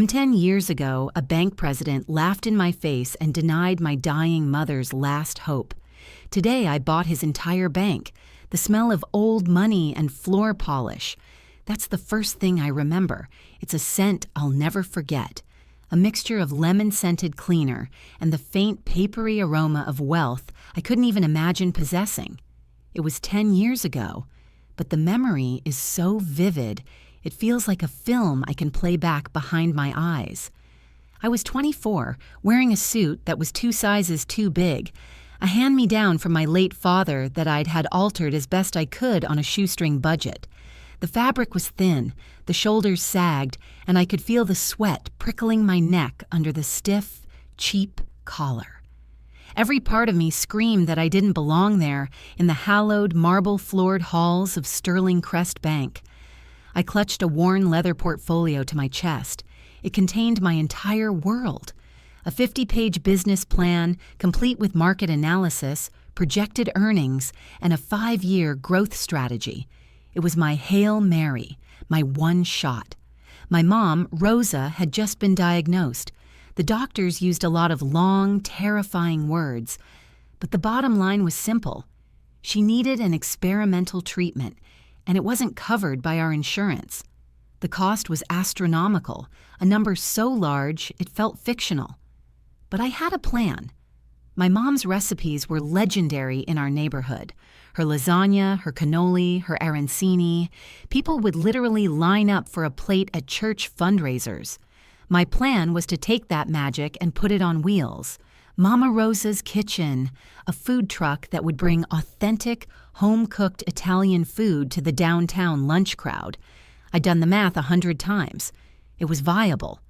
10 years ago, a bank president laughed in my face and denied my dying mother's last hope. Today, I bought his entire bank. The smell of old money and floor polish. That's the first thing I remember. It's a scent I'll never forget. A mixture of lemon-scented cleaner and the faint papery aroma of wealth I couldn't even imagine possessing. It was 10 years ago, but the memory is so vivid, it feels like a film I can play back behind my eyes. I was 24, wearing a suit that was 2 sizes too big, a hand-me-down from my late father that I'd had altered as best I could on a shoestring budget. The fabric was thin, the shoulders sagged, and I could feel the sweat prickling my neck under the stiff, cheap collar. Every part of me screamed that I didn't belong there in the hallowed, marble-floored halls of Sterling Crest Bank. I clutched a worn leather portfolio to my chest. It contained my entire world. A 50-page business plan, complete with market analysis, projected earnings, and a 5-year growth strategy. It was my Hail Mary, my one shot. My mom, Rosa, had just been diagnosed. The doctors used a lot of long, terrifying words. But the bottom line was simple. She needed an experimental treatment, and it wasn't covered by our insurance. The cost was astronomical, a number so large it felt fictional. But I had a plan. My mom's recipes were legendary in our neighborhood. Her lasagna, her cannoli, her arancini. People would literally line up for a plate at church fundraisers. My plan was to take that magic and put it on wheels. Mama Rosa's Kitchen, a food truck that would bring authentic, home-cooked Italian food to the downtown lunch crowd. I'd done the math 100 times. It was viable.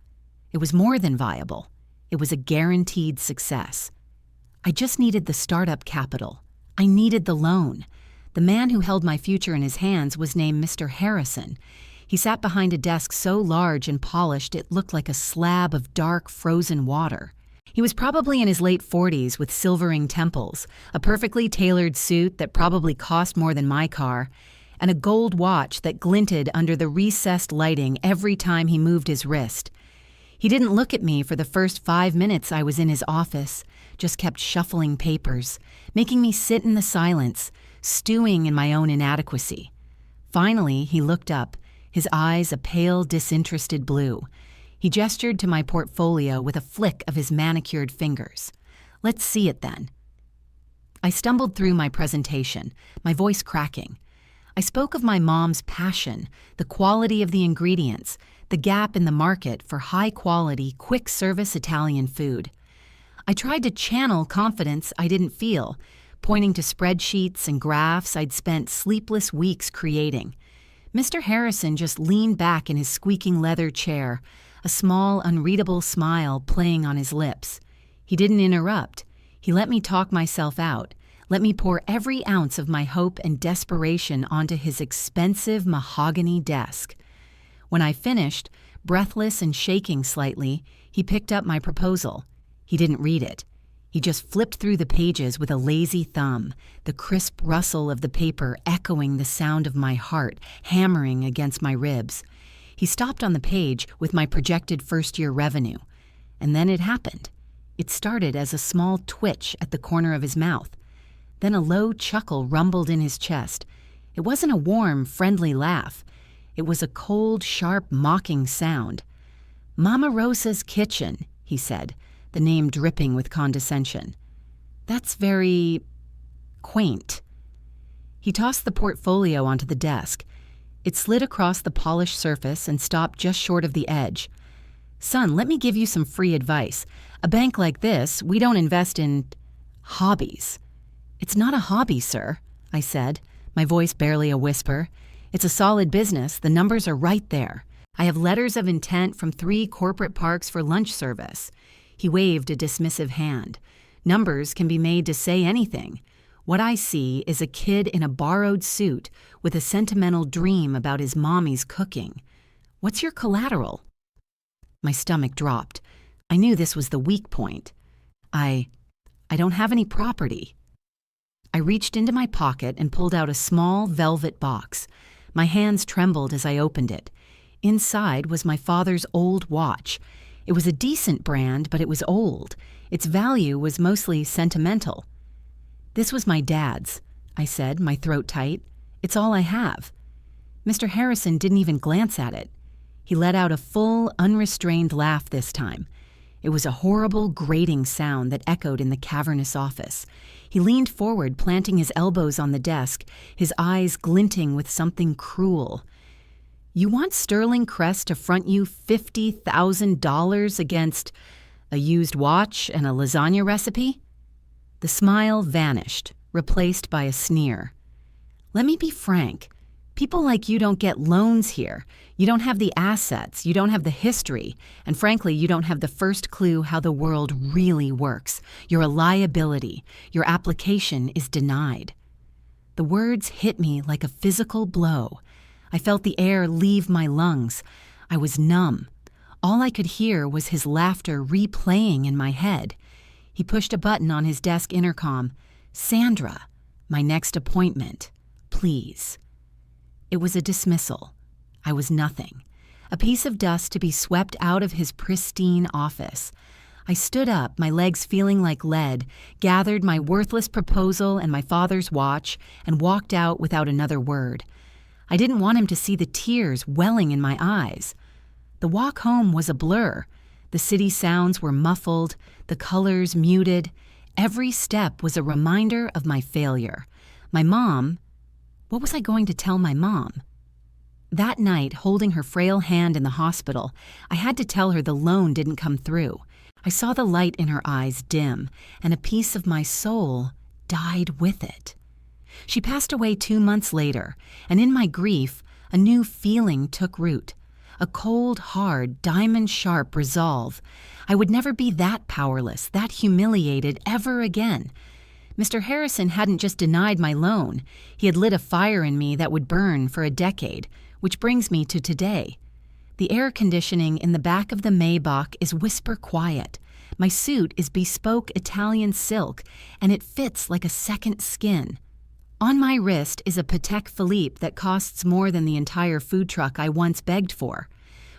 It was more than viable. It was a guaranteed success. I just needed the startup capital. I needed the loan. The man who held my future in his hands was named Mr. Harrison. He sat behind a desk so large and polished it looked like a slab of dark, frozen water. He was probably in his late 40s with silvering temples, a perfectly tailored suit that probably cost more than my car, and a gold watch that glinted under the recessed lighting every time he moved his wrist. He didn't look at me for the first 5 minutes I was in his office, just kept shuffling papers, making me sit in the silence, stewing in my own inadequacy. Finally, he looked up, his eyes a pale, disinterested blue. He gestured to my portfolio with a flick of his manicured fingers. Let's see it then. I stumbled through my presentation, my voice cracking. I spoke of my mom's passion, the quality of the ingredients, the gap in the market for high-quality, quick-service Italian food. I tried to channel confidence I didn't feel, pointing to spreadsheets and graphs I'd spent sleepless weeks creating. Mr. Harrison just leaned back in his squeaking leather chair, a small, unreadable smile playing on his lips. He didn't interrupt. He let me talk myself out, let me pour every ounce of my hope and desperation onto his expensive mahogany desk. When I finished, breathless and shaking slightly, he picked up my proposal. He didn't read it. He just flipped through the pages with a lazy thumb, the crisp rustle of the paper echoing the sound of my heart hammering against my ribs. He stopped on the page with my projected first-year revenue. And then it happened. It started as a small twitch at the corner of his mouth. Then a low chuckle rumbled in his chest. It wasn't a warm, friendly laugh. It was a cold, sharp, mocking sound. Mama Rosa's Kitchen, he said, the name dripping with condescension. That's very quaint. He tossed the portfolio onto the desk. It slid across the polished surface and stopped just short of the edge. Son, let me give you some free advice. A bank like this, we don't invest in hobbies. It's not a hobby, sir, I said, my voice barely a whisper. It's a solid business. The numbers are right there. I have letters of intent from 3 corporate parks for lunch service. He waved a dismissive hand. Numbers can be made to say anything. What I see is a kid in a borrowed suit with a sentimental dream about his mommy's cooking. What's your collateral? My stomach dropped. I knew this was the weak point. I don't have any property. I reached into my pocket and pulled out a small velvet box. My hands trembled as I opened it. inside was my father's old watch. It was a decent brand, but it was old. Its value was mostly sentimental. "This was my dad's," I said, my throat tight. "It's all I have." Mr. Harrison didn't even glance at it. He let out a full, unrestrained laugh this time. It was a horrible, grating sound that echoed in the cavernous office. He leaned forward, planting his elbows on the desk, his eyes glinting with something cruel. "You want Sterling Crest to front you $50,000 against a used watch and a lasagna recipe?" The smile vanished, replaced by a sneer. "Let me be frank. People like you don't get loans here. You don't have the assets, you don't have the history, and frankly, you don't have the first clue how the world really works. You're a liability. Your application is denied." The words hit me like a physical blow. I felt the air leave my lungs. I was numb. All I could hear was his laughter replaying in my head. He pushed a button on his desk intercom. "Sandra, my next appointment, please." It was a dismissal. I was nothing. A piece of dust to be swept out of his pristine office. I stood up, my legs feeling like lead, gathered my worthless proposal and my father's watch, and walked out without another word. I didn't want him to see the tears welling in my eyes. The walk home was a blur. The city sounds were muffled, the colors muted. Every step was a reminder of my failure. My mom... What was I going to tell my mom? That night, holding her frail hand in the hospital, I had to tell her the loan didn't come through. I saw the light in her eyes dim, and a piece of my soul died with it. She passed away 2 months later, and in my grief, a new feeling took root. A cold, hard, diamond-sharp resolve. I would never be that powerless, that humiliated ever again. Mr. Harrison hadn't just denied my loan. He had lit a fire in me that would burn for a decade, which brings me to today. The air conditioning in the back of the Maybach is whisper quiet. My suit is bespoke Italian silk, and it fits like a second skin. On my wrist is a Patek Philippe that costs more than the entire food truck I once begged for.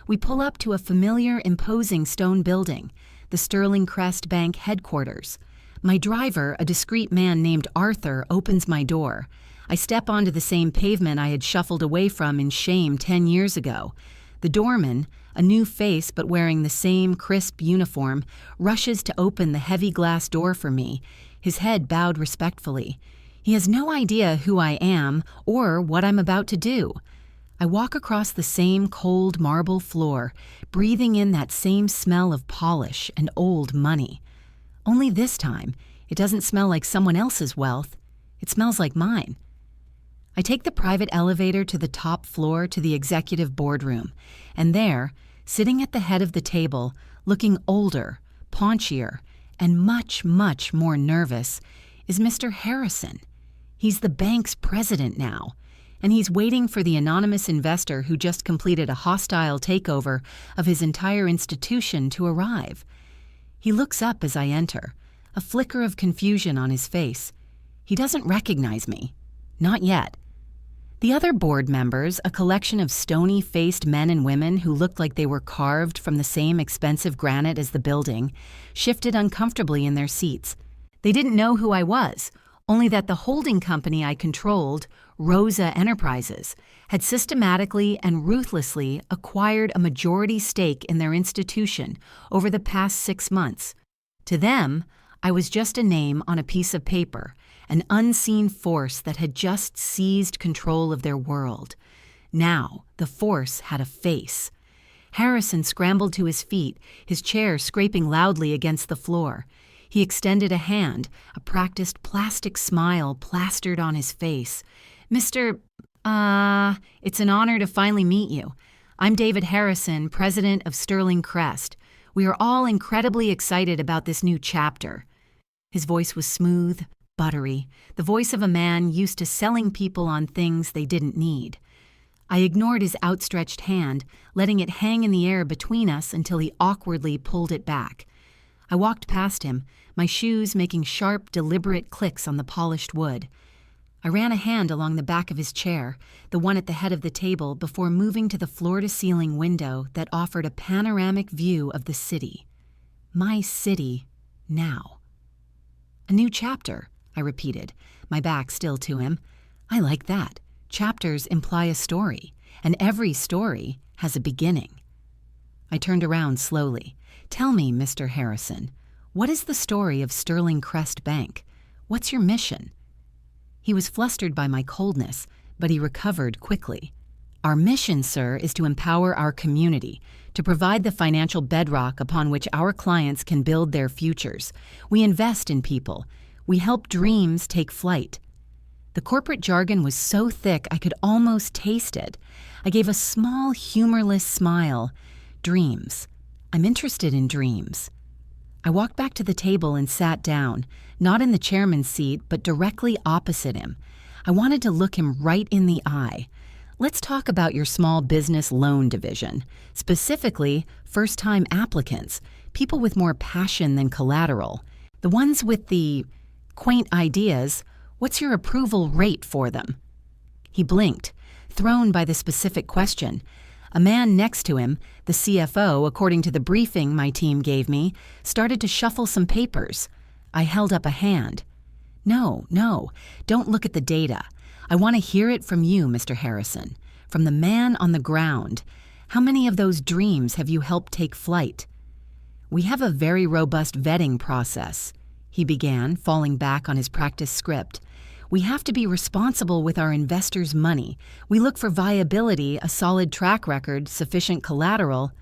We pull up to a familiar, imposing stone building, the Sterling Crest Bank headquarters. My driver, a discreet man named Arthur, opens my door. I step onto the same pavement I had shuffled away from in shame 10 years ago. The doorman, a new face but wearing the same crisp uniform, rushes to open the heavy glass door for me, his head bowed respectfully. He has no idea who I am or what I'm about to do. I walk across the same cold marble floor, breathing in that same smell of polish and old money. Only this time, it doesn't smell like someone else's wealth. It smells like mine. I take the private elevator to the top floor to the executive boardroom, and there, sitting at the head of the table, looking older, paunchier, and much, much more nervous, is Mr. Harrison. He's the bank's president now, and he's waiting for the anonymous investor who just completed a hostile takeover of his entire institution to arrive. He looks up as I enter, a flicker of confusion on his face. He doesn't recognize me. Not yet. The other board members, a collection of stony-faced men and women who looked like they were carved from the same expensive granite as the building, shifted uncomfortably in their seats. They didn't know who I was, only that the holding company I controlled, Rosa Enterprises, had systematically and ruthlessly acquired a majority stake in their institution over the past 6 months. To them, I was just a name on a piece of paper, an unseen force that had just seized control of their world. Now, the force had a face. Harrison scrambled to his feet, his chair scraping loudly against the floor. He extended a hand, a practiced plastic smile plastered on his face. "Mr. It's an honor to finally meet you. I'm David Harrison, president of Sterling Crest. We are all incredibly excited about this new chapter." His voice was smooth, buttery, the voice of a man used to selling people on things they didn't need. I ignored his outstretched hand, letting it hang in the air between us until he awkwardly pulled it back. I walked past him, my shoes making sharp, deliberate clicks on the polished wood. I ran a hand along the back of his chair, the one at the head of the table, before moving to the floor-to-ceiling window that offered a panoramic view of the city. My city, now. A new chapter, I repeated, my back still to him. I like that. Chapters imply a story, and every story has a beginning. I turned around slowly. Tell me, Mr. Harrison, what is the story of Sterling Crest Bank? What's your mission? He was flustered by my coldness, but he recovered quickly. Our mission, sir, is to empower our community, to provide the financial bedrock upon which our clients can build their futures. We invest in people. We help dreams take flight. The corporate jargon was so thick I could almost taste it. I gave a small, humorless smile. Dreams. I'm interested in dreams. I walked back to the table and sat down, not in the chairman's seat, but directly opposite him. I wanted to look him right in the eye. Let's talk about your small business loan division, specifically first-time applicants, people with more passion than collateral. The ones with the quaint ideas, what's your approval rate for them? He blinked, thrown by the specific question. A man next to him, the CFO, according to the briefing my team gave me, started to shuffle some papers. I held up a hand. No, don't look at the data. I want to hear it from you, Mr. Harrison, from the man on the ground. How many of those dreams have you helped take flight? We have a very robust vetting process, he began, falling back on his practice script. We have to be responsible with our investors' money. We look for viability, a solid track record, sufficient collateral.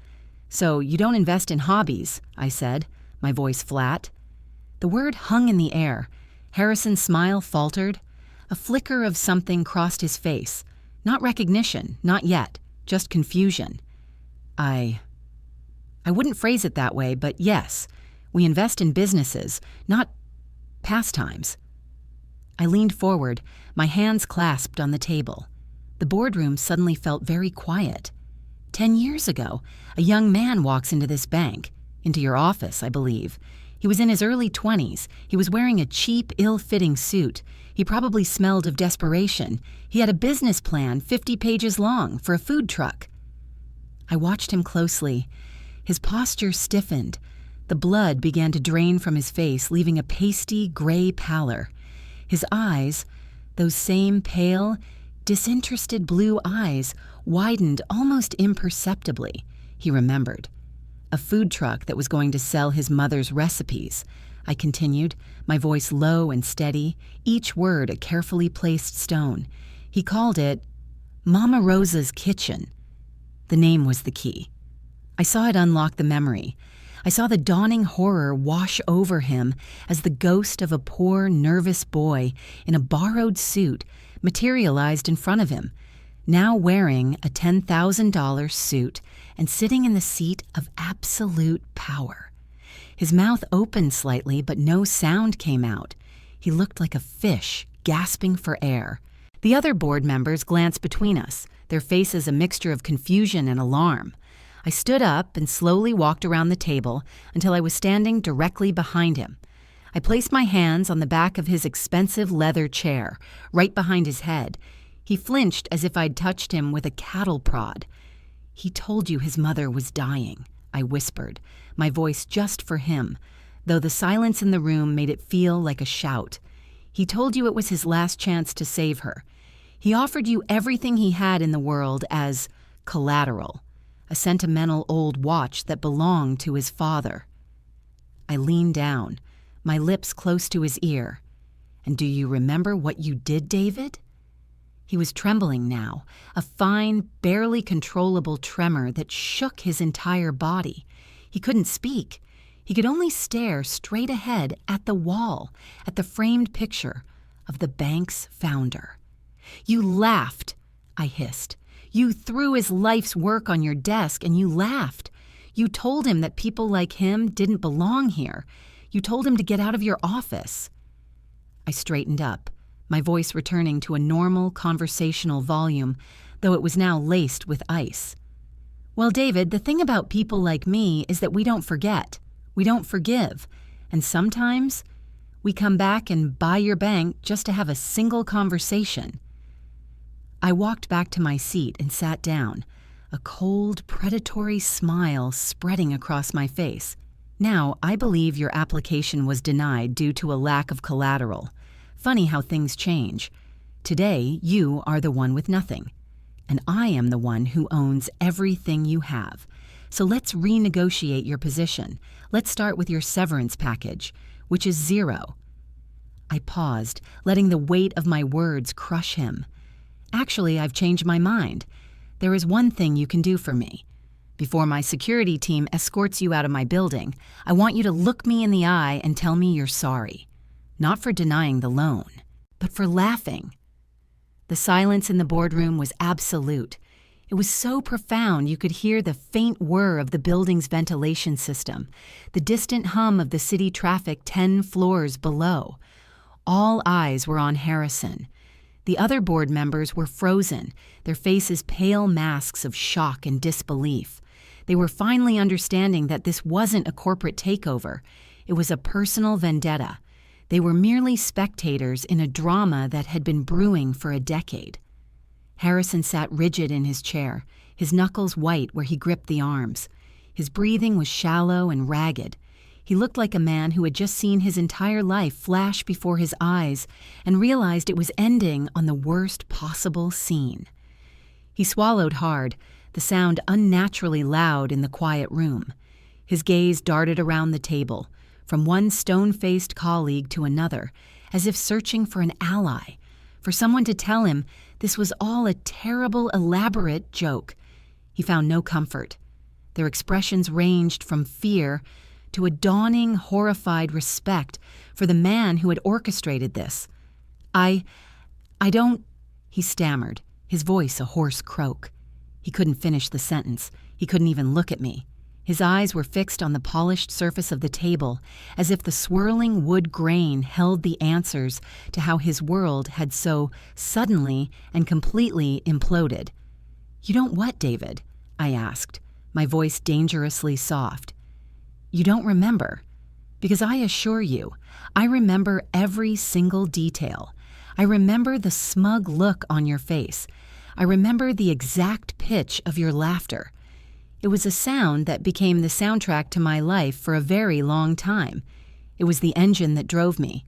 So you don't invest in hobbies, I said, my voice flat. The word hung in the air. Harrison's smile faltered. A flicker of something crossed his face. Not recognition, not yet, just confusion. I wouldn't phrase it that way, but yes, we invest in businesses, not pastimes. I leaned forward, my hands clasped on the table. The boardroom suddenly felt very quiet. 10 years ago, a young man walks into this bank, into your office, I believe. He was in his early 20s. He was wearing a cheap, ill-fitting suit. He probably smelled of desperation. He had a business plan 50 pages long for a food truck. I watched him closely. His posture stiffened. The blood began to drain from his face, leaving a pasty, gray pallor. His eyes, those same pale, disinterested blue eyes, widened almost imperceptibly, he remembered. A food truck that was going to sell his mother's recipes. I continued, my voice low and steady, each word a carefully placed stone. He called it Mama Rosa's Kitchen. The name was the key. I saw it unlock the memory. I saw the dawning horror wash over him as the ghost of a poor, nervous boy in a borrowed suit materialized in front of him, now wearing a $10,000 suit and sitting in the seat of absolute power. His mouth opened slightly, but no sound came out. He looked like a fish, gasping for air. The other board members glanced between us, their faces a mixture of confusion and alarm. I stood up and slowly walked around the table until I was standing directly behind him. I placed my hands on the back of his expensive leather chair, right behind his head. He flinched as if I'd touched him with a cattle prod. He told you his mother was dying, I whispered, my voice just for him, though the silence in the room made it feel like a shout. He told you it was his last chance to save her. He offered you everything he had in the world as collateral. A sentimental old watch that belonged to his father. I leaned down, my lips close to his ear. And do you remember what you did, David? He was trembling now, a fine, barely controllable tremor that shook his entire body. He couldn't speak. He could only stare straight ahead at the wall, at the framed picture of the bank's founder. You laughed, I hissed. You threw his life's work on your desk and you laughed. You told him that people like him didn't belong here. You told him to get out of your office. I straightened up, my voice returning to a normal conversational volume, though it was now laced with ice. Well, David, the thing about people like me is that we don't forget. We don't forgive. And sometimes We come back and buy your bank just to have a single conversation." I walked back to my seat and sat down, a cold, predatory smile spreading across my face. "Now, I believe your application was denied due to a lack of collateral. Funny how things change. Today, you are the one with nothing, and I am the one who owns everything you have. So let's renegotiate your position. Let's start with your severance package, which is 0. I paused, letting the weight of my words crush him. "Actually, I've changed my mind. There is one thing you can do for me. Before my security team escorts you out of my building, I want you to look me in the eye and tell me you're sorry. Not for denying the loan, but for laughing." The silence in the boardroom was absolute. It was so profound you could hear the faint whir of the building's ventilation system, the distant hum of the city traffic 10 floors below. All eyes were on Harrison. The other board members were frozen, their faces pale masks of shock and disbelief. They were finally understanding that this wasn't a corporate takeover. It was a personal vendetta. They were merely spectators in a drama that had been brewing for a decade. Harrison sat rigid in his chair, his knuckles white where he gripped the arms. His breathing was shallow and ragged. He looked like a man who had just seen his entire life flash before his eyes and realized it was ending on the worst possible scene. He swallowed hard, the sound unnaturally loud in the quiet room. His gaze darted around the table, from one stone-faced colleague to another, as if searching for an ally, for someone to tell him this was all a terrible, elaborate joke. He found no comfort. Their expressions ranged from fear to a dawning, horrified respect for the man who had orchestrated this. I don't," he stammered, his voice a hoarse croak. He couldn't finish the sentence. He couldn't even look at me. His eyes were fixed on the polished surface of the table, as if the swirling wood grain held the answers to how his world had so suddenly and completely imploded. "You don't what, David?" I asked, my voice dangerously soft. "You don't remember? Because I assure you, I remember every single detail. I remember the smug look on your face. I remember the exact pitch of your laughter. It was a sound that became the soundtrack to my life for a very long time. It was the engine that drove me.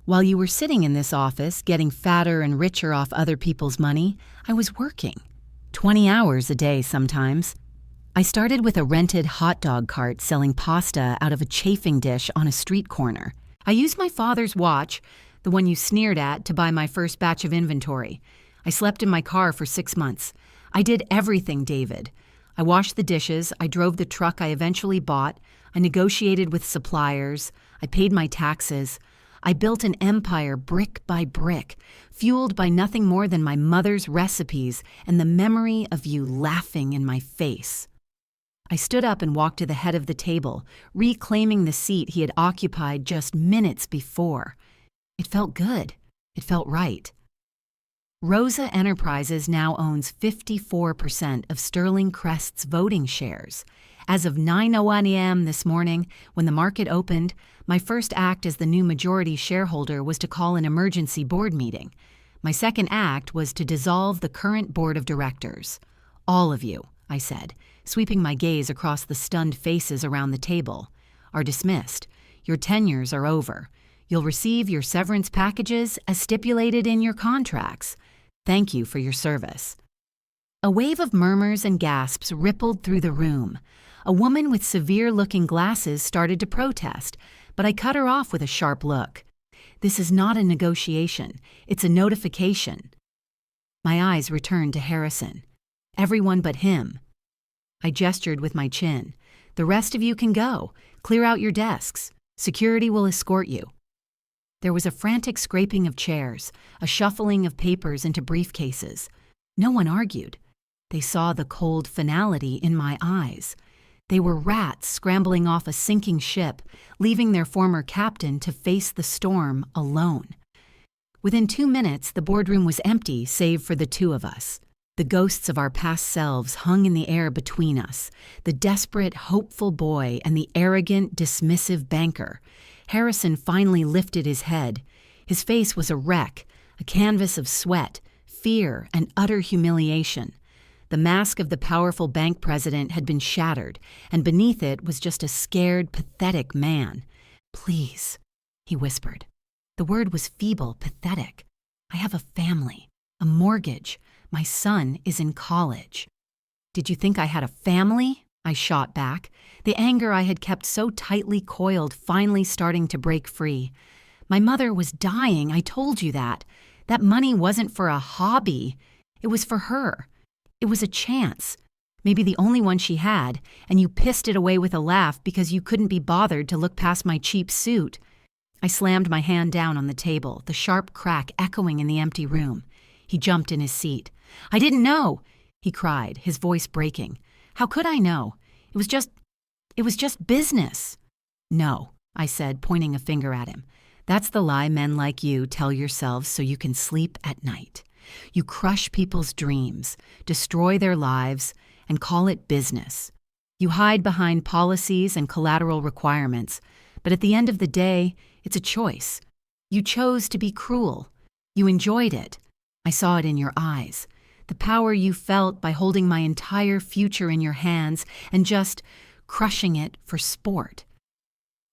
While you were sitting in this office, getting fatter and richer off other people's money, I was working. 20 hours a day sometimes. I started with a rented hot dog cart selling pasta out of a chafing dish on a street corner. I used my father's watch, the one you sneered at, to buy my first batch of inventory. I slept in my car for 6 months. I did everything, David. I washed the dishes, I drove the truck I eventually bought, I negotiated with suppliers, I paid my taxes. I built an empire brick by brick, fueled by nothing more than my mother's recipes and the memory of you laughing in my face. I stood up and walked to the head of the table, reclaiming the seat he had occupied just minutes before. It felt good. It felt right. Rosa Enterprises now owns 54% of Sterling Crest's voting shares. As of 9:01 a.m. this morning, when the market opened, my first act as the new majority shareholder was to call an emergency board meeting. My second act was to dissolve the current board of directors. "All of you," I said, sweeping my gaze across the stunned faces around the table, "are dismissed. Your tenures are over. You'll receive your severance packages as stipulated in your contracts. Thank you for your service." A wave of murmurs and gasps rippled through the room. A woman with severe-looking glasses started to protest, but I cut her off with a sharp look. "This is not a negotiation. It's a notification." My eyes returned to Harrison. "Everyone but him." I gestured with my chin. "The rest of you can go. Clear out your desks. Security will escort you." There was a frantic scraping of chairs, a shuffling of papers into briefcases. No one argued. They saw the cold finality in my eyes. They were rats scrambling off a sinking ship, leaving their former captain to face the storm alone. Within 2 minutes, the boardroom was empty save for the two of us. The ghosts of our past selves hung in the air between us, the desperate, hopeful boy and the arrogant, dismissive banker. Harrison finally lifted his head. His face was a wreck, a canvas of sweat, fear, and utter humiliation. The mask of the powerful bank president had been shattered, and beneath it was just a scared, pathetic man. "Please," he whispered. The word was feeble, pathetic. "I have a family, a mortgage. My son is in college." "Did you think I had a family?" I shot back, the anger I had kept so tightly coiled finally starting to break free. "My mother was dying, I told you that. That money wasn't for a hobby. It was for her. It was a chance, maybe the only one she had, and you pissed it away with a laugh because you couldn't be bothered to look past my cheap suit." I slammed my hand down on the table, the sharp crack echoing in the empty room. He jumped in his seat. "I didn't know," he cried, his voice breaking. "How could I know? It was just business." "No," I said, pointing a finger at him. "That's the lie men like you tell yourselves so you can sleep at night. You crush people's dreams, destroy their lives, and call it business. You hide behind policies and collateral requirements, but at the end of the day, it's a choice. You chose to be cruel. You enjoyed it. I saw it in your eyes. The power you felt by holding my entire future in your hands and just crushing it for sport."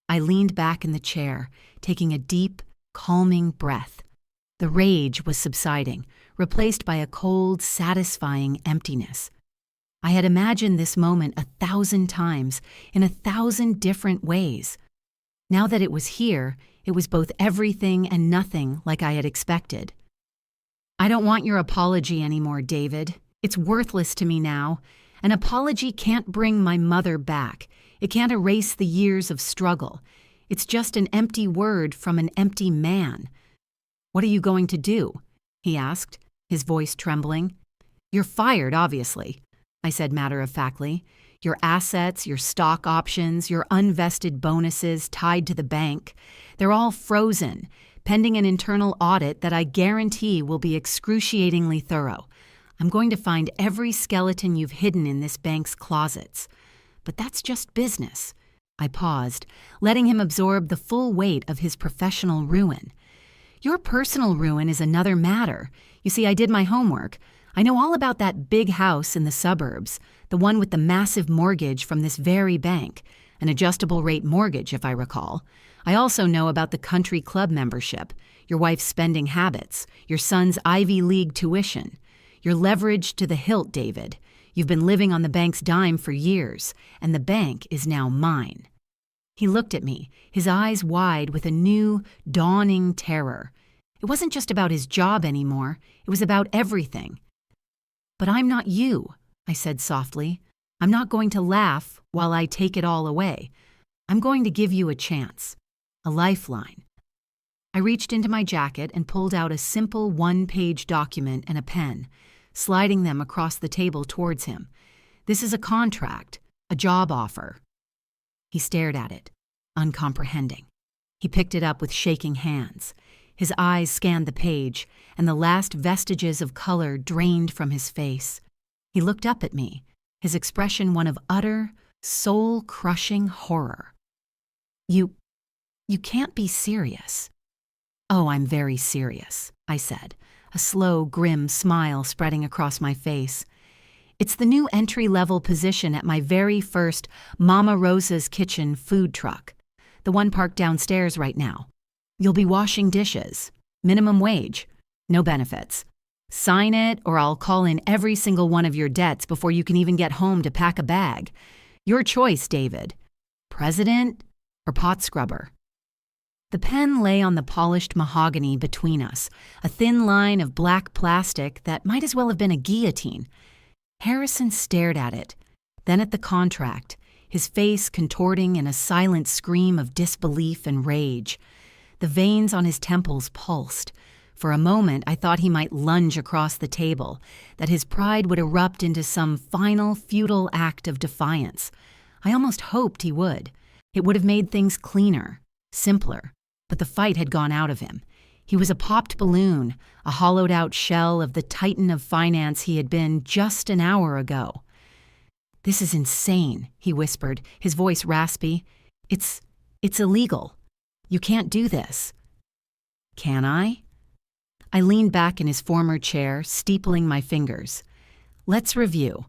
I leaned back in the chair, taking a deep, calming breath. The rage was subsiding, replaced by a cold, satisfying emptiness. I had imagined this moment 1,000 times, in 1,000 different ways. Now that it was here, it was both everything and nothing like I had expected. "I don't want your apology anymore, David. It's worthless to me now. An apology can't bring my mother back. It can't erase the years of struggle. It's just an empty word from an empty man." "What are you going to do?" he asked, his voice trembling. "You're fired, obviously," I said matter-of-factly. "Your assets, your stock options, your unvested bonuses tied to the bank, they're all frozen, pending an internal audit that I guarantee will be excruciatingly thorough. I'm going to find every skeleton you've hidden in this bank's closets. But that's just business." I paused, letting him absorb the full weight of his professional ruin. "Your personal ruin is another matter. You see, I did my homework. I know all about that big house in the suburbs, the one with the massive mortgage from this very bank, an adjustable rate mortgage, if I recall. I also know about the country club membership, your wife's spending habits, your son's Ivy League tuition. You're leveraged to the hilt, David. You've been living on the bank's dime for years, and the bank is now mine." He looked at me, his eyes wide with a new, dawning terror. It wasn't just about his job anymore, it was about everything. "But I'm not you," I said softly. "I'm not going to laugh while I take it all away. I'm going to give you a chance, a lifeline." I reached into my jacket and pulled out a simple one-page document and a pen, sliding them across the table towards him. "This is a contract, a job offer." He stared at it, uncomprehending. He picked it up with shaking hands. His eyes scanned the page, and the last vestiges of color drained from his face. He looked up at me, his expression one of utter, soul-crushing horror. You can't be serious." "Oh, I'm very serious," I said, a slow, grim smile spreading across my face. "It's the new entry-level position at my very first Mama Rosa's Kitchen food truck, the one parked downstairs right now. You'll be washing dishes, minimum wage, no benefits. Sign it or I'll call in every single one of your debts before you can even get home to pack a bag. Your choice, David. President or pot scrubber?" The pen lay on the polished mahogany between us, a thin line of black plastic that might as well have been a guillotine. Harrison stared at it, then at the contract, his face contorting in a silent scream of disbelief and rage. The veins on his temples pulsed. For a moment, I thought he might lunge across the table, that his pride would erupt into some final, futile act of defiance. I almost hoped he would. It would have made things cleaner, simpler, but the fight had gone out of him. He was a popped balloon, a hollowed-out shell of the titan of finance he had been just an hour ago. "This is insane," he whispered, his voice raspy. It's illegal." You can't do this." "Can I?" I leaned back in his former chair, steepling my fingers. "Let's review.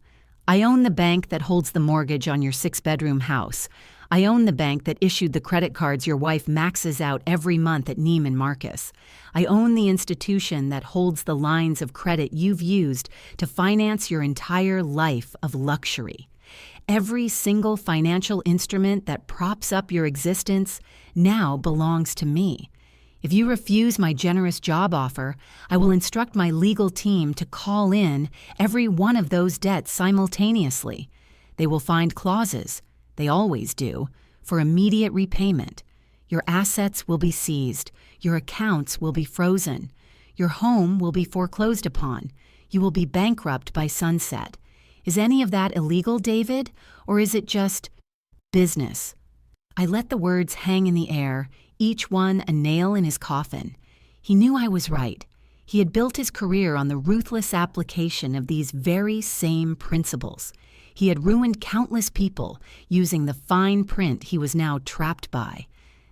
I own the bank that holds the mortgage on your 6-bedroom house. I own the bank that issued the credit cards your wife maxes out every month at Neiman Marcus. I own the institution that holds the lines of credit you've used to finance your entire life of luxury. Every single financial instrument that props up your existence now belongs to me. If you refuse my generous job offer, I will instruct my legal team to call in every one of those debts simultaneously. They will find clauses, they always do, for immediate repayment. Your assets will be seized. Your accounts will be frozen. Your home will be foreclosed upon. You will be bankrupt by sunset. Is any of that illegal, David? Or is it just business?" I let the words hang in the air, each one a nail in his coffin. He knew I was right. He had built his career on the ruthless application of these very same principles. He had ruined countless people using the fine print he was now trapped by.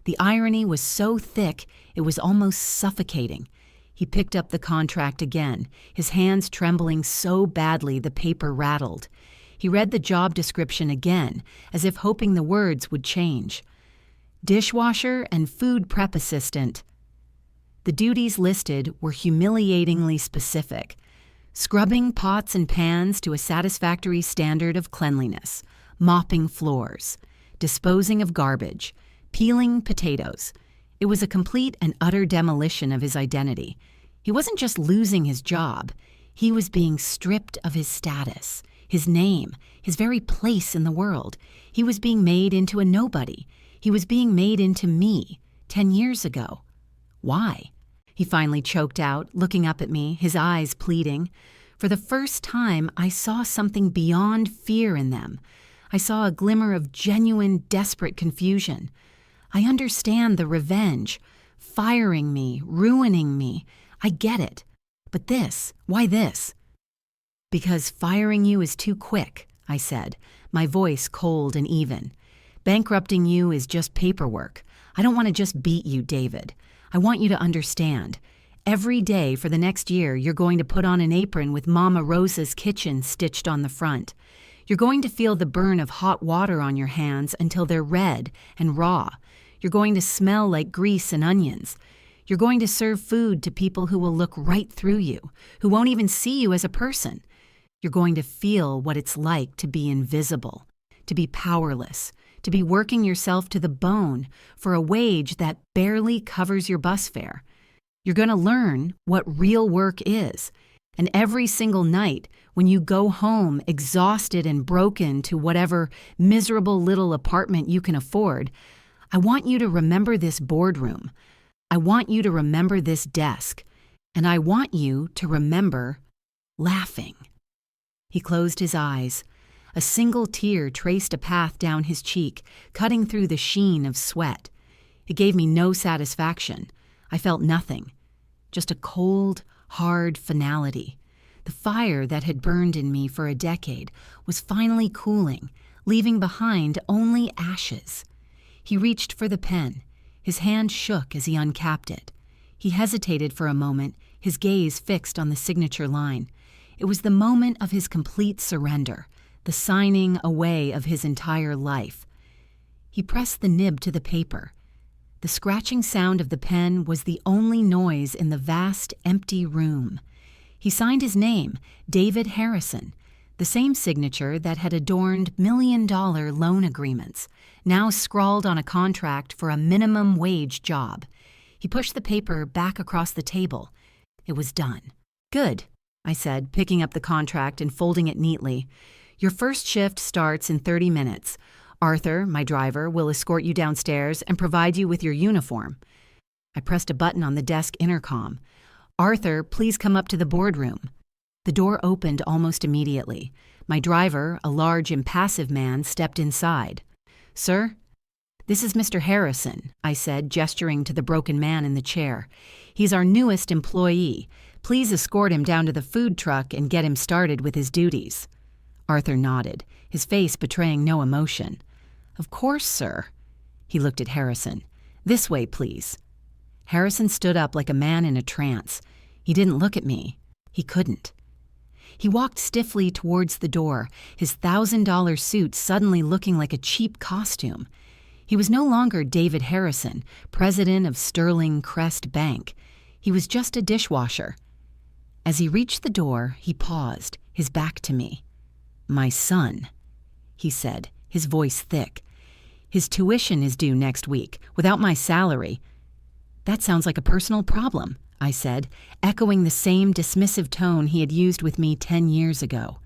The irony was so thick it was almost suffocating. He picked up the contract again, his hands trembling so badly the paper rattled. He read the job description again, as if hoping the words would change. Dishwasher and food prep assistant. The duties listed were humiliatingly specific. Scrubbing pots and pans to a satisfactory standard of cleanliness, mopping floors, disposing of garbage, peeling potatoes. It was a complete and utter demolition of his identity. He wasn't just losing his job, he was being stripped of his status, his name, his very place in the world. He was being made into a nobody. He was being made into me, 10 years ago. Why? He finally choked out, looking up at me, his eyes pleading. For the first time, I saw something beyond fear in them. I saw a glimmer of genuine, desperate confusion. I understand the revenge. Firing me, ruining me. I get it. But this, why this? Because firing you is too quick, I said, my voice cold and even. Bankrupting you is just paperwork. I don't want to just beat you, David. I want you to understand. Every day for the next year, you're going to put on an apron with Mama Rosa's kitchen stitched on the front. You're going to feel the burn of hot water on your hands until they're red and raw. You're going to smell like grease and onions. You're going to serve food to people who will look right through you, who won't even see you as a person. You're going to feel what it's like to be invisible, to be powerless, to be working yourself to the bone for a wage that barely covers your bus fare. You're going to learn what real work is. And every single night, when you go home exhausted and broken to whatever miserable little apartment you can afford, I want you to remember this boardroom. I want you to remember this desk. And I want you to remember laughing. He closed his eyes. A single tear traced a path down his cheek, cutting through the sheen of sweat. It gave me no satisfaction. I felt nothing. Just a cold, hard finality. The fire that had burned in me for a decade was finally cooling, leaving behind only ashes. He reached for the pen. His hand shook as he uncapped it. He hesitated for a moment, his gaze fixed on the signature line. It was the moment of his complete surrender, the signing away of his entire life. He pressed the nib to the paper. The scratching sound of the pen was the only noise in the vast, empty room. He signed his name, David Harrison, the same signature that had adorned million-dollar loan agreements, now scrawled on a contract for a minimum wage job. He pushed the paper back across the table. It was done. "Good," I said, picking up the contract and folding it neatly. "Your first shift starts in 30 minutes. Arthur, my driver, will escort you downstairs and provide you with your uniform." I pressed a button on the desk intercom. "Arthur, please come up to the boardroom." The door opened almost immediately. My driver, a large, impassive man, stepped inside. "Sir?" "This is Mr. Harrison," I said, gesturing to the broken man in the chair. "He's our newest employee. Please escort him down to the food truck and get him started with his duties." Arthur nodded, his face betraying no emotion. "Of course, sir." He looked at Harrison. This way, please." Harrison stood up like a man in a trance. He didn't look at me. He couldn't. He walked stiffly towards the door, his $1,000 suit suddenly looking like a cheap costume. He was no longer David Harrison, president of Sterling Crest Bank. He was just a dishwasher. As he reached the door, he paused, his back to me. "My son," he said, his voice thick. "His tuition is due next week, without my salary." "That sounds like a personal problem," I said, echoing the same dismissive tone he had used with me 10 years ago.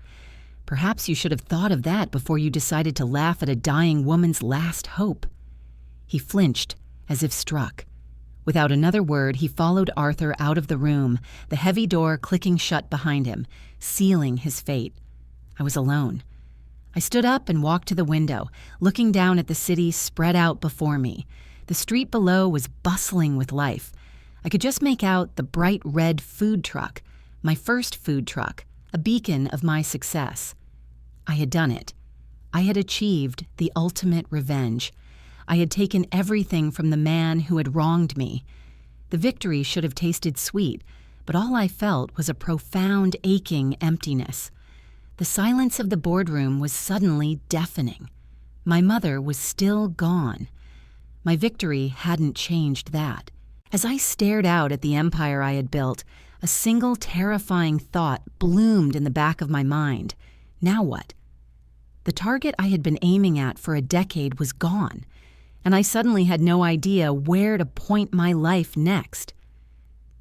"Perhaps you should have thought of that before you decided to laugh at a dying woman's last hope." He flinched, as if struck. Without another word, he followed Arthur out of the room, the heavy door clicking shut behind him, sealing his fate. I was alone. I stood up and walked to the window, looking down at the city spread out before me. The street below was bustling with life. I could just make out the bright red food truck, my first food truck, a beacon of my success. I had done it. I had achieved the ultimate revenge. I had taken everything from the man who had wronged me. The victory should have tasted sweet, but all I felt was a profound, aching emptiness. The silence of the boardroom was suddenly deafening. My mother was still gone. My victory hadn't changed that. As I stared out at the empire I had built, a single terrifying thought bloomed in the back of my mind. Now what? The target I had been aiming at for a decade was gone, and I suddenly had no idea where to point my life next.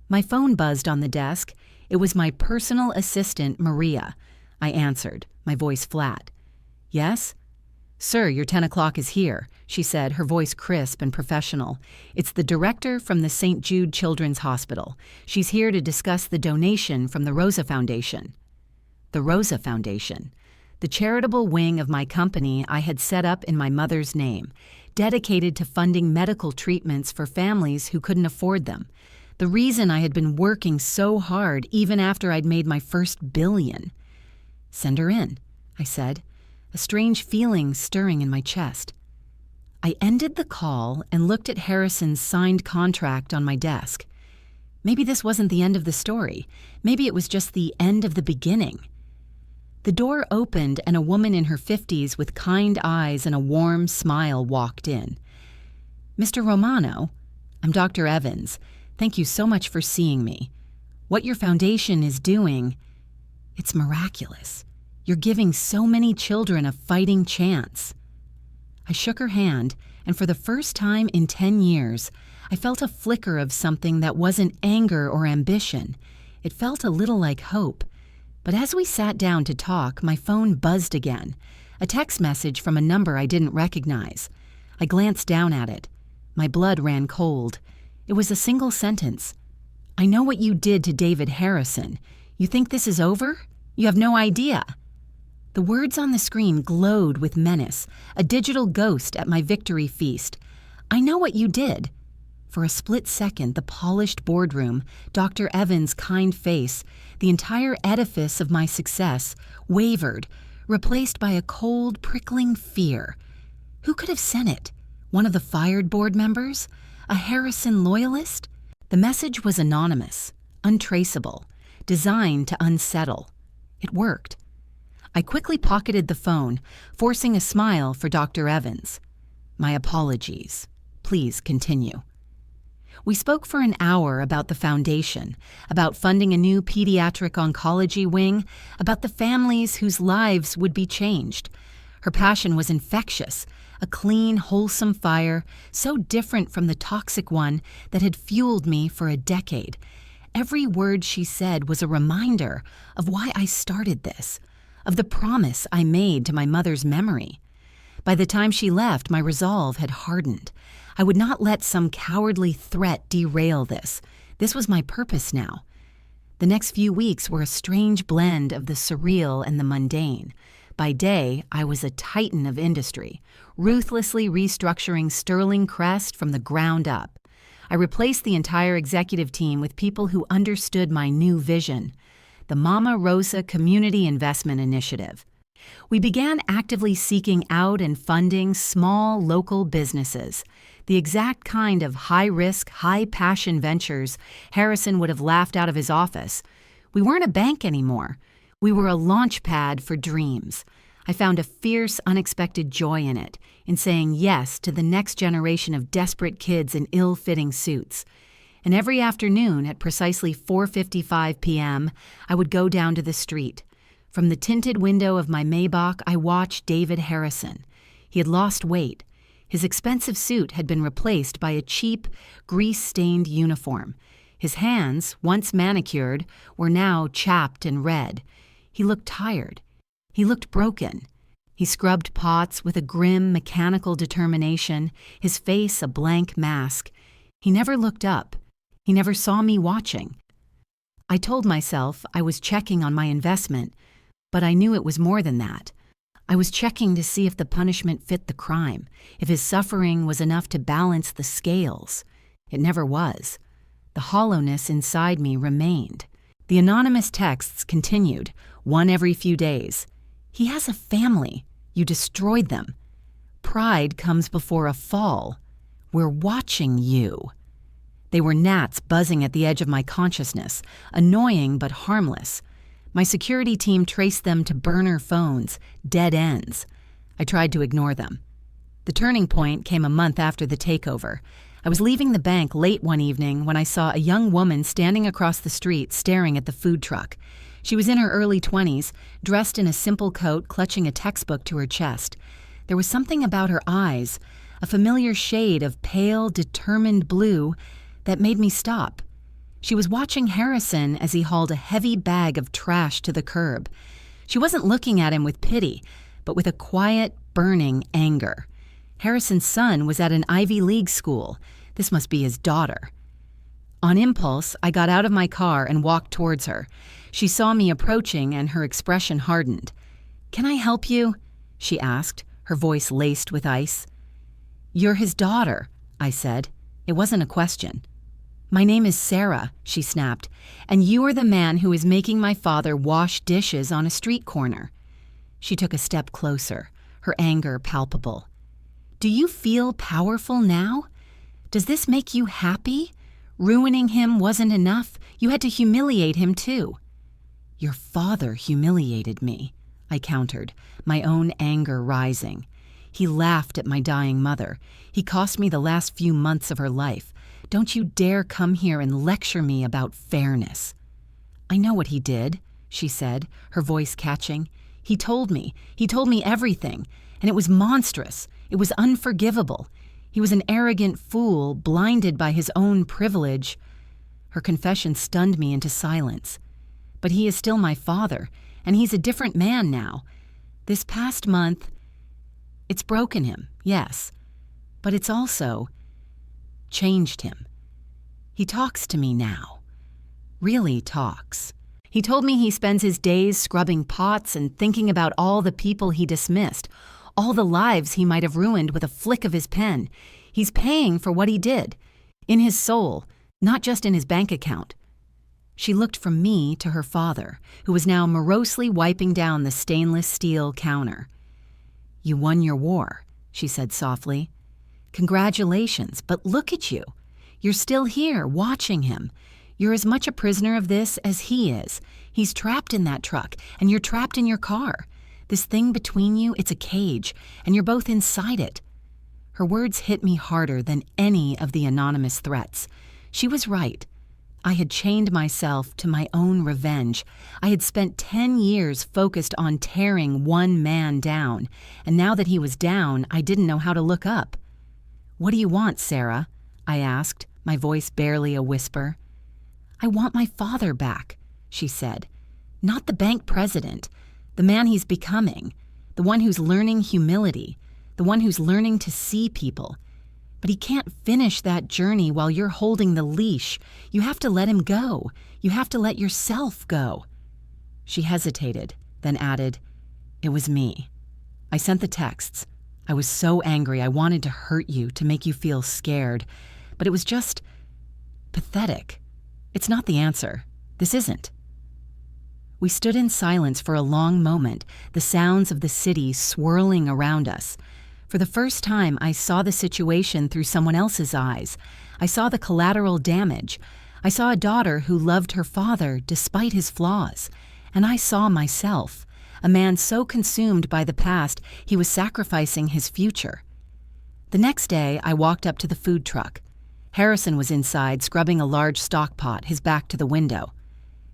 My phone buzzed on the desk. It was my personal assistant, Maria. I answered, my voice flat. "Yes?" "Sir, your 10 o'clock is here," she said, her voice crisp and professional. "It's the director from the St. Jude Children's Hospital. She's here to discuss the donation from the Rosa Foundation." The Rosa Foundation, the charitable wing of my company I had set up in my mother's name, dedicated to funding medical treatments for families who couldn't afford them. The reason I had been working so hard even after I'd made my first billion. "Send her in," I said, a strange feeling stirring in my chest. I ended the call and looked at Harrison's signed contract on my desk. Maybe this wasn't the end of the story. Maybe it was just the end of the beginning. The door opened and a woman in her 50s with kind eyes and a warm smile walked in. "Mr. Romano, I'm Dr. Evans. Thank you so much for seeing me. What your foundation is doing, it's miraculous. You're giving so many children a fighting chance." I shook her hand, and for the first time in 10 years, I felt a flicker of something that wasn't anger or ambition. It felt a little like hope. But as we sat down to talk, my phone buzzed again, a text message from a number I didn't recognize. I glanced down at it. My blood ran cold. It was a single sentence. "I know what you did to David Harrison. You think this is over? You have no idea." The words on the screen glowed with menace, a digital ghost at my victory feast. "I know what you did." For a split second, the polished boardroom, Dr. Evans' kind face, the entire edifice of my success, wavered, replaced by a cold, prickling fear. Who could have sent it? One of the fired board members? A Harrison loyalist? The message was anonymous, untraceable, designed to unsettle. It worked. I quickly pocketed the phone, forcing a smile for Dr. Evans. "My apologies. Please continue." We spoke for an hour about the foundation, about funding a new pediatric oncology wing, about the families whose lives would be changed. Her passion was infectious, a clean, wholesome fire, so different from the toxic one that had fueled me for a decade. Every word she said was a reminder of why I started this, of the promise I made to my mother's memory. By the time she left, my resolve had hardened. I would not let some cowardly threat derail this. This was my purpose now. The next few weeks were a strange blend of the surreal and the mundane. By day, I was a titan of industry, ruthlessly restructuring Sterling Crest from the ground up. I replaced the entire executive team with people who understood my new vision, the Mama Rosa Community Investment Initiative. We began actively seeking out and funding small local businesses, the exact kind of high-risk, high-passion ventures Harrison would have laughed out of his office. We weren't a bank anymore. We were a launch pad for dreams. I found a fierce, unexpected joy in it, in saying yes to the next generation of desperate kids in ill-fitting suits. And every afternoon at precisely 4:55 p.m., I would go down to the street. From the tinted window of my Maybach, I watched David Harrison. He had lost weight. His expensive suit had been replaced by a cheap, grease-stained uniform. His hands, once manicured, were now chapped and red. He looked tired. He looked broken. He scrubbed pots with a grim, mechanical determination, his face a blank mask. He never looked up. He never saw me watching. I told myself I was checking on my investment, but I knew it was more than that. I was checking to see if the punishment fit the crime, if his suffering was enough to balance the scales. It never was. The hollowness inside me remained. The anonymous texts continued, one every few days. He has a family. You destroyed them. Pride comes before a fall. We're watching you. They were gnats buzzing at the edge of my consciousness, annoying but harmless. My security team traced them to burner phones, dead ends. I tried to ignore them. The turning point came a month after the takeover. I was leaving the bank late one evening when I saw a young woman standing across the street staring at the food truck. She was in her early 20s, dressed in a simple coat, clutching a textbook to her chest. There was something about her eyes, a familiar shade of pale, determined blue, that made me stop. She was watching Harrison as he hauled a heavy bag of trash to the curb. She wasn't looking at him with pity, but with a quiet, burning anger. Harrison's son was at an Ivy League school. This must be his daughter. On impulse, I got out of my car and walked towards her. She saw me approaching and her expression hardened. "Can I help you?" she asked, her voice laced with ice. "You're his daughter," I said. It wasn't a question. "My name is Sarah," she snapped, "and you are the man who is making my father wash dishes on a street corner." She took a step closer, her anger palpable. "Do you feel powerful now? Does this make you happy? Ruining him wasn't enough. You had to humiliate him too." "Your father humiliated me," I countered, my own anger rising. "He laughed at my dying mother. He cost me the last few months of her life. Don't you dare come here and lecture me about fairness." "I know what he did," she said, her voice catching. He told me everything, and it was monstrous. It was unforgivable. He was an arrogant fool, blinded by his own privilege." Her confession stunned me into silence. "But he is still my father, and he's a different man now. This past month, it's broken him, yes, but it's also changed him. He talks to me now. Really talks. He told me he spends his days scrubbing pots and thinking about all the people he dismissed, all the lives he might have ruined with a flick of his pen. He's paying for what he did, in his soul, not just in his bank account." She looked from me to her father, who was now morosely wiping down the stainless steel counter. "You won your war," she said softly. "Congratulations, but look at you. You're still here, watching him. You're as much a prisoner of this as he is. He's trapped in that truck, and you're trapped in your car. This thing between you, it's a cage, and you're both inside it." Her words hit me harder than any of the anonymous threats. She was right. I had chained myself to my own revenge. I had spent 10 years focused on tearing one man down, and now that he was down, I didn't know how to look up. "What do you want, Sarah?" I asked, my voice barely a whisper. "I want my father back," she said. "Not the bank president, the man he's becoming, the one who's learning humility, the one who's learning to see people. But he can't finish that journey while you're holding the leash. You have to let him go. You have to let yourself go." She hesitated, then added, "It was me. I sent the texts. I was so angry I wanted to hurt you, to make you feel scared. But it was just pathetic. It's not the answer. This isn't." We stood in silence for a long moment, the sounds of the city swirling around us. For the first time, I saw the situation through someone else's eyes. I saw the collateral damage. I saw a daughter who loved her father despite his flaws. And I saw myself, a man so consumed by the past he was sacrificing his future. The next day, I walked up to the food truck. Harrison was inside, scrubbing a large stock pot, his back to the window.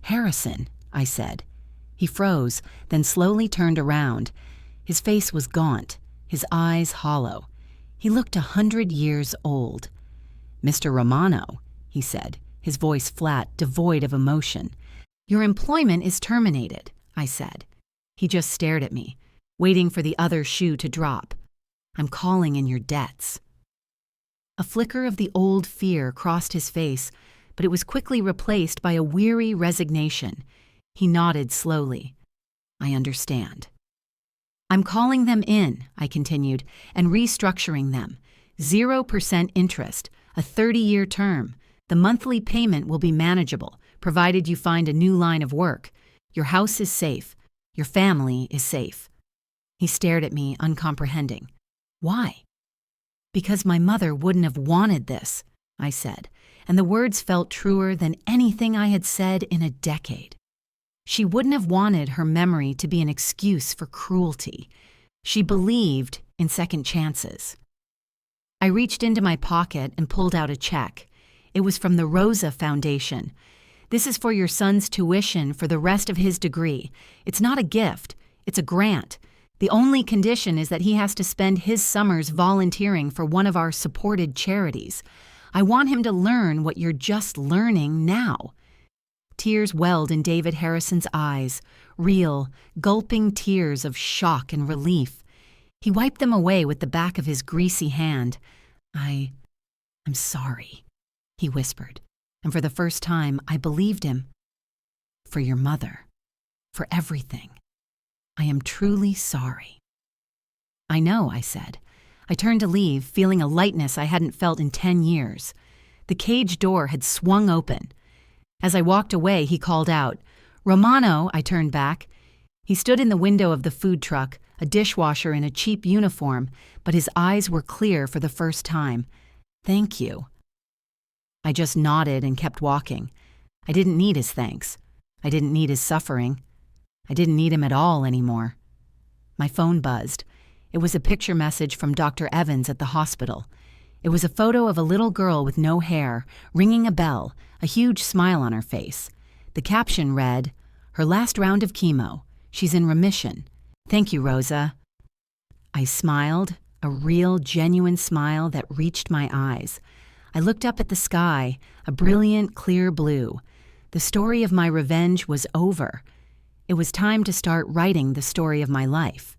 "Harrison," I said. He froze, then slowly turned around. His face was gaunt, his eyes hollow. He looked 100 years old. "Mr. Romano," he said, his voice flat, devoid of emotion. "Your employment is terminated," I said. He just stared at me, waiting for the other shoe to drop. "I'm calling in your debts." A flicker of the old fear crossed his face, but it was quickly replaced by a weary resignation. He nodded slowly. "I understand." "I'm calling them in," I continued, "and restructuring them. 0% interest, a 30-year term. The monthly payment will be manageable, provided you find a new line of work. Your house is safe. Your family is safe." He stared at me, uncomprehending. "Why?" "Because my mother wouldn't have wanted this," I said, and the words felt truer than anything I had said in a decade. She wouldn't have wanted her memory to be an excuse for cruelty. She believed in second chances. I reached into my pocket and pulled out a check. It was from the Rosa Foundation. "This is for your son's tuition for the rest of his degree. It's not a gift, it's a grant. The only condition is that he has to spend his summers volunteering for one of our supported charities. I want him to learn what you're just learning now." Tears welled in David Harrison's eyes, real, gulping tears of shock and relief. He wiped them away with the back of his greasy hand. I'm sorry," he whispered, and for the first time I believed him. "For your mother. For everything. I am truly sorry." "I know," I said. I turned to leave, feeling a lightness I hadn't felt in 10 years. The cage door had swung open. As I walked away, he called out, "Romano," I turned back. He stood in the window of the food truck, a dishwasher in a cheap uniform, but his eyes were clear for the first time. "Thank you." I just nodded and kept walking. I didn't need his thanks. I didn't need his suffering. I didn't need him at all anymore. My phone buzzed. It was a picture message from Dr. Evans at the hospital. It was a photo of a little girl with no hair, ringing a bell, a huge smile on her face. The caption read, "Her last round of chemo. She's in remission. Thank you, Rosa." I smiled, a real, genuine smile that reached my eyes. I looked up at the sky, a brilliant, clear blue. The story of my revenge was over. It was time to start writing the story of my life.